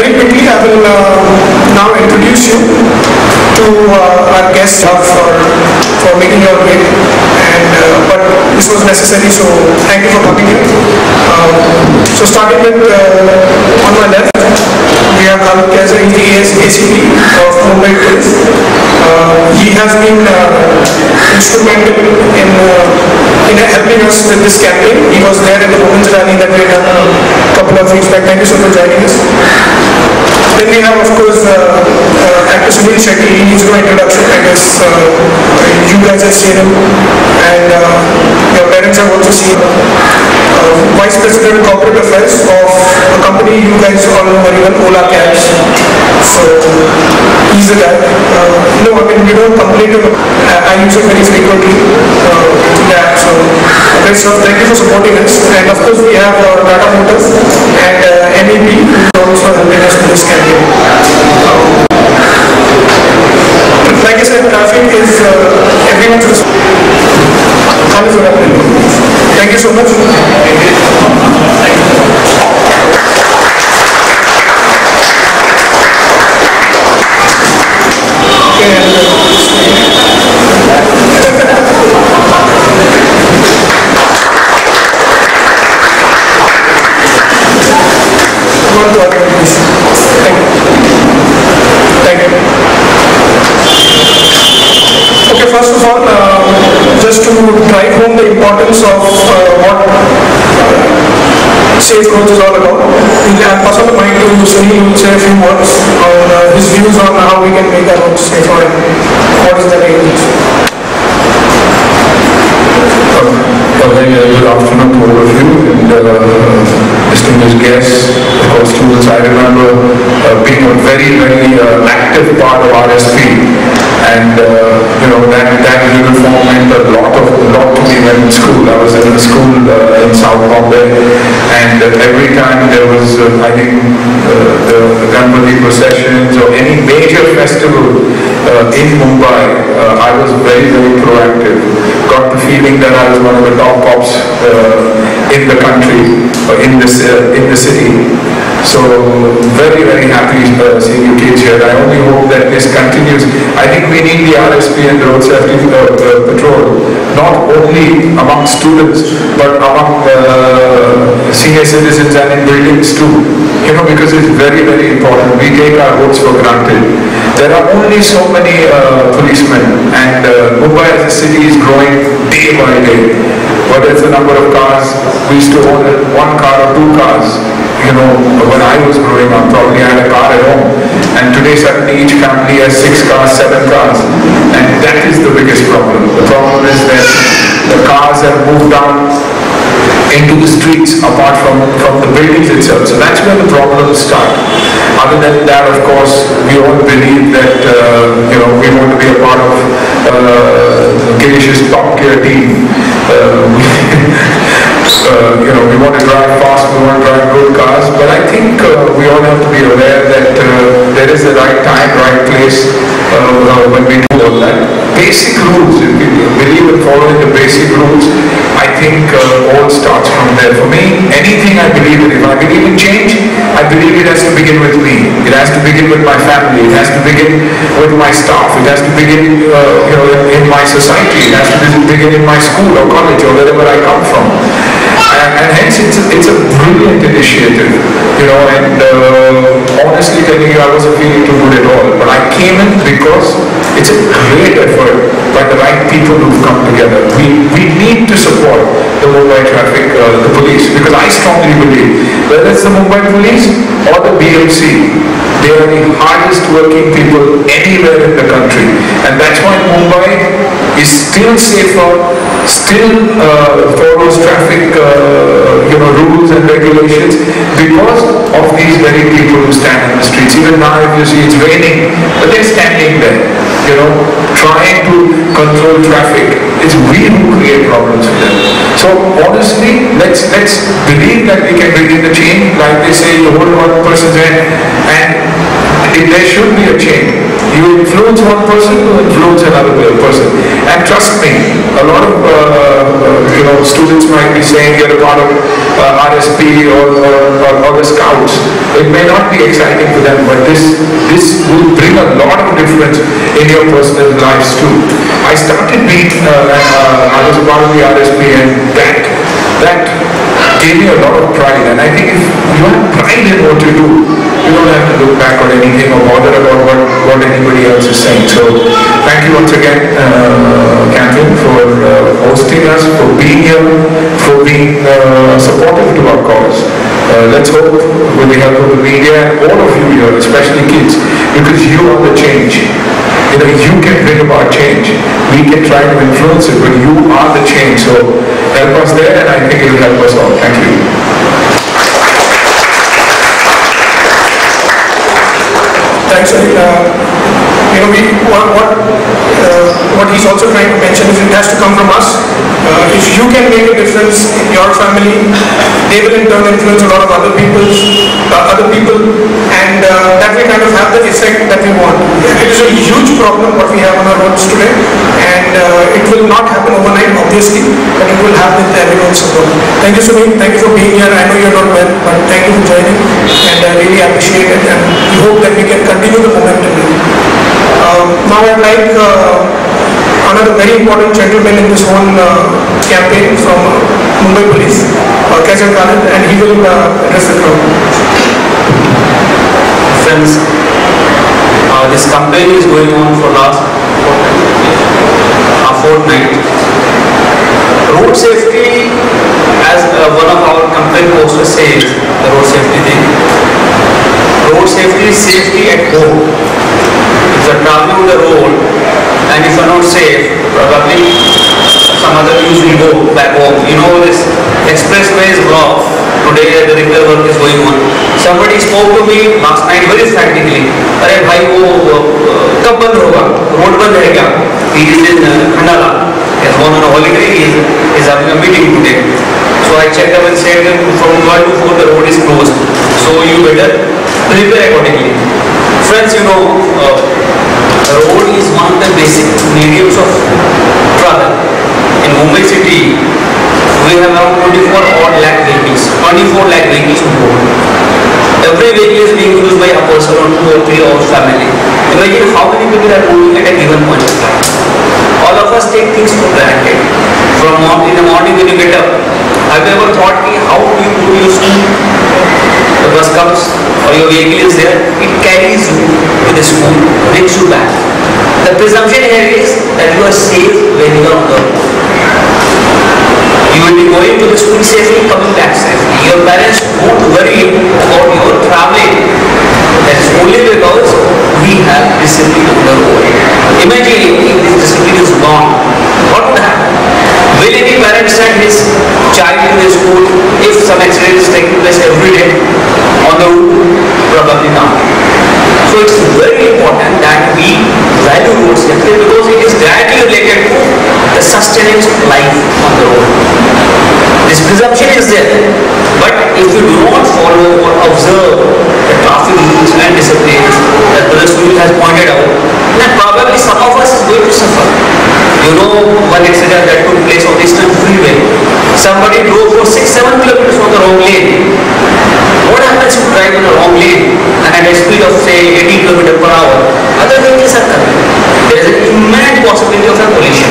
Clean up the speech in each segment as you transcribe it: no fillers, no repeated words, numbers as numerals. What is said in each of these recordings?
very quickly, I will now introduce you to our guests for making your way. And but this was necessary, so thank you for coming here. So starting with on my left, we have Alok Kaiser, he's the ACP of Mumbai Police. He has been instrumental in helping us with this campaign. He was there in the women's rally that we had done a couple of weeks back. Thank you so much for joining us. Then we have, of course, actor Sunil Shetty. He needs no introduction. I guess you guys have seen him, and your parents have also seen him. Vice President Corporate Affairs of a company you guys all know very well, Ola Cabs. So he's the guy. No, I mean, we don't complain to him. I use it very frequently. So great stuff. Thank you for supporting us. And of course, we have Tata Motors and MEP, who is also helping us with this campaign. Like I said, traffic is everyone's responsibility. Thank you so much. Okay, first of all, just to drive home the importance of what Safe Roads is all about, I'll pass on the mic to Sunil, who will say a few words on his views on how we can make our roads safer and what is the range. Good afternoon to all of you and distinguished guests, of course students. I remember being a very, very active part of RSP, and that uniform meant a lot to me when in school. I was in a school in South Bombay, and every time there was I think the Ganpati processions or any major festival in Mumbai, I was very, very proactive. Got the feeling that I was one of the top cops in the country, in the city. So very, very happy seeing you kids here. I only hope that this continues. I think we need the RSP and the Road Safety Patrol, not only among students, but among senior citizens and in buildings too. Because it's very, very important. We take our roads for granted. There are only so many policemen, and Mumbai as a city is growing day by day. Whether it's the number of cars, we used to own one car or two cars. When I was growing up, probably I had a car at home, and today suddenly each family has 6 cars, 7 cars, and that is the biggest problem. The problem is that the cars have moved down into the streets apart from the buildings itself. So that's where the problems start. Other than that, of course, we all believe that we want to be a part of Girish's top gear team. We want to drive fast, we want to drive good cars, but I think we all have to be aware that there is a right time, right place when we do all that. Basic rules, if we believe in following the basic rules, I think all starts from there. For me, anything I believe in, if I believe in change, I believe it has to begin with me. It has to begin with my family. It has to begin with my staff. It has to begin in my society. It has to begin in my school or college or wherever I come from. And hence it's a brilliant initiative, and honestly telling you, I wasn't feeling too good at all, but I came in because it's a great effort by the right people who've come together. We need to support the Mumbai traffic, the police, because I strongly believe whether it's the Mumbai police or the BMC, they are the hardest working people anywhere in the country, and that's why Mumbai is still safer, still follows traffic rules and regulations because of these very people who stand in the streets. Even now, if you see it's raining, but they're standing there, trying to control traffic. It's we who create problems for them. So honestly, let's believe that we can bring in the change. Like they say, you hold one person's hand, and there should be a change. You influence one person to influence another person. And trust me, a lot of students might be saying you're a part of RSP or the Scouts. It may not be exciting to them, but this will bring a lot of difference in your personal lives too. I started being, I was a part of the RSP, and that gave me a lot of pride. And I think if you have pride in what you do, you don't have to look back on anything or bother about what anybody else is saying. So thank you once again, Catherine, for hosting us, for being here, for being supportive to our cause. Let's hope with the help of the media and all of you here, especially kids, because you are the change. You can bring about change. We can try to influence it, but you are the change. So help us there, and I think it will help us all. Thank you. Thanks, Anil. What he's also trying to mention is it has to come from us. If you can make a difference in your family, they will in turn influence a lot of other people, and that will kind of have the effect that we want. It is a huge problem what we have on our roads today, and it will not happen overnight, obviously, but it will happen with everyone's support. Thank you, Sunil. Thank you for being here. I know you're not well, but thank you for joining, and I really appreciate it, and we hope that we can continue the momentum. Now I'd like another very important gentleman in this whole campaign from Mumbai Police, Kajal Khalid, and he will address the crowd. Friends, this campaign is going on for last fortnight. Road safety, as one of our campaign posters says, the road safety thing. Road safety is safety at home. If you're traveling on the road and if you're not safe, probably some other news will go back home. This expressway is blocked. Today the regular work is going on. Somebody spoke to me last night very frantically. अरे भाई वो कब बंद होगा? Road बंद है क्या? He is in Khandala. He has gone on a holiday. He is having a meeting today. So I checked up and said from 12 to 4 the road is closed. So you better prepare accordingly. Friends, road is one of the basic mediums of travel. In Mumbai city, we have around 24 lakh vehicles on road. Every vehicle is being used by a person or 2 or 3 or family. Imagine how many people are moving at a given point of time. All of us take things for granted. In the morning when you get up, have you ever thought how do you go to your school? The bus comes or your vehicle is there, it carries you to the school, brings you back. The presumption here is that you are safe when you are on the road. You will be going to the school safely, coming back safely. Your parents won't worry about your traveling. That is only because we have discipline on the road. Imagine if this discipline is gone, what would happen? Will any parent send his child to the school if some accident is taking place every day on the road? Probably not. So it's very important that we value road safety because it is directly related to the sustenance of life on the road. This presumption is there, but if you do not follow or observe the traffic rules and disciplines that Brother Sunil has pointed out, then probably some of us is going to suffer. One accident that took place on Eastern Freeway. Somebody drove for 6-7 kilometers on the wrong lane. What happens if you drive on the wrong lane and at a speed of say 80 km per hour? Other vehicles are coming. There is an imminent possibility of a collision.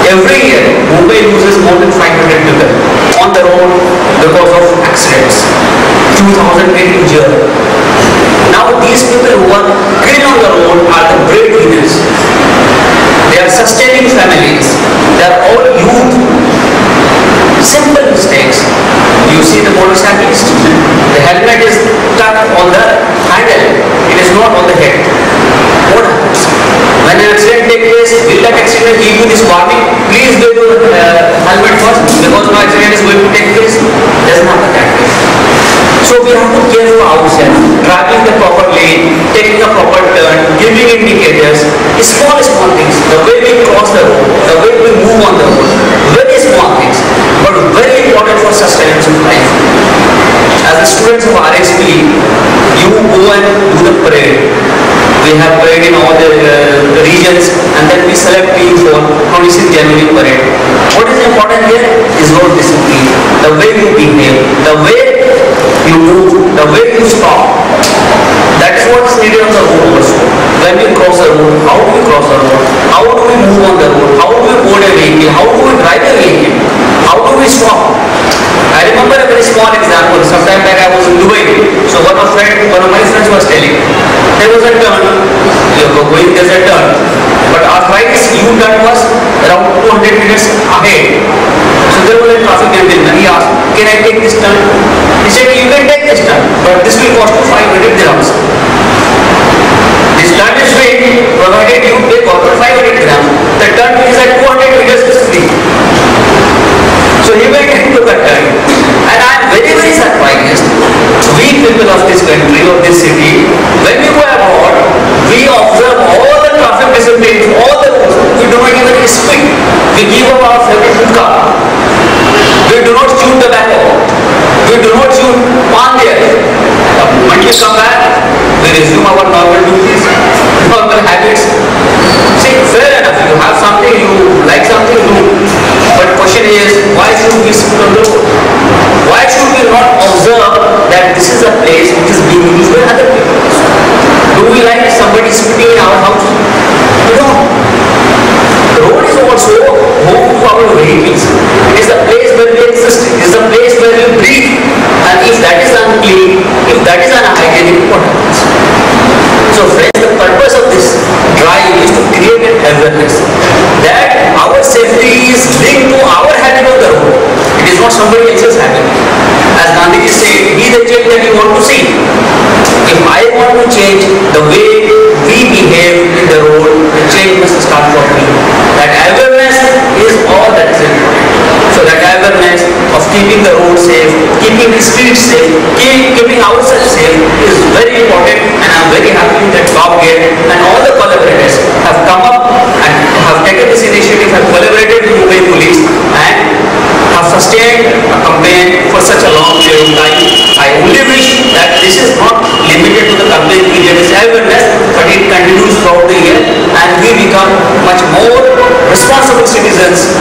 Every year, Mumbai loses more than 500 people on the road because of accidents. 2008 injured. Now these people who are killed on the road are the breadwinners. They are sustaining families. They are all youth. Simple mistakes. You see the motorcyclist, the helmet is stuck on the handle. It is not on the head. What happens? When an accident takes place, will that accident give you this warning? Please wear your helmet first because no accident is going to take place. It doesn't happen that way. So we have to care for ourselves, traveling the proper lane, taking a proper turn, giving indicators, small things, the way we cross the road, the way we move on the road, very small things, but very important for sustenance of life. As the students of RSP, you go and do the parade. We have parade in all the regions, and then we select teams for 26th January parade. What is important here is road discipline. The way you behave, the way you move, the way you stop. That is what is needed on the road also. When we cross the road, how do we cross the road? How do we move on the road? How do we board a vehicle? How do we drive a vehicle? How do we stop? I remember a very small example. Sometime back I was in Dubai. So one of my friends was telling, there was a turn, you were going, there's a turn. But our right U-turn was around 200 meters ahead. So there was a traffic gentleman. He asked, can I take this turn? He said, you can take this turn, but this will cost you 500 dirhams. This turn is free, provided you pay corporate 500 dirhams. The turn is at 200 meters is free. So he went into the turn. And I am very, very surprised. We people of this country, of this city, when we go abroad, we observe all the traffic disciplines, all the rules. We do not even speak. We give up our favorite hookah. We do not chew tobacco. We do not chew pan there. The moment we come back, we resume our normal duties, normal habits. See, fair enough. You have something, you like something, do. But question is, why should we sit on the road? Why should we not observe that this is a place which is being used by other people? Do we like somebody spitting in our house? We don't. The road is also home to our vehicles. It is the place where we exist. It is the place where we breathe. And if that is unclean, if that is unhygienic, what happens? So friends, the purpose of this drive is to create an awareness that our safety is linked to our habit on the road. It is not somebody else's habit. As Gandhiji said, be the change that you want to see. If I want to change the way we behave in the road, the change must start from me. That awareness is all that is important. So that awareness of keeping the road safe, keeping the streets safe, keeping ourselves safe is very important, and I am very happy that Top Gear and all the collaborators have come up and have taken this initiative, have collaborated with Mumbai Police and have sustained a campaign for such a long period of time. I only wish that this is not limited to the campaign period, this awareness, but it continues throughout the year and we become much more responsible citizens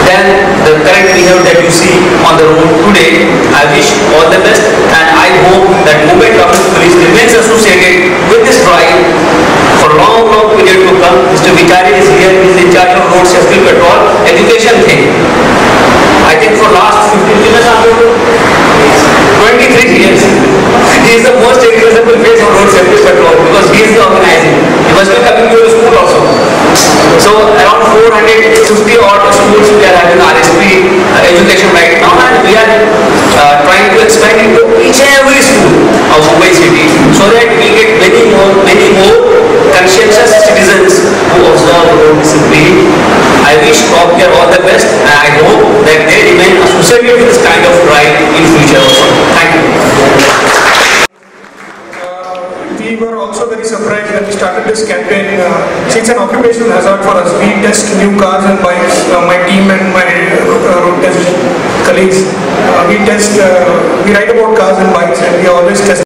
than the current behavior that you see on the road today. I wish all the best, and I hope that Mumbai Traffic Police remains associated with this drive for long period to come. Mr. Vichari is here, he is in charge of road safety patrol, education thing. I think for last 15 years, 23 years, he is the most accessible face on road safety patrol because he is the organizing. He must be coming to the school also. So around 450 odd schools we are having RSP education right now, and we are trying to expand into each and every school of Mumbai city so that we get many more conscientious citizens who observe road discipline. I wish Top Gear all the best, and I hope that they remain associated with this kind of drive in future also. Thank you. We were also very surprised when we started this campaign. It's an occupational hazard for us. We test new cars and bikes. My team and my road test colleagues. We ride about cars and bikes, and we always test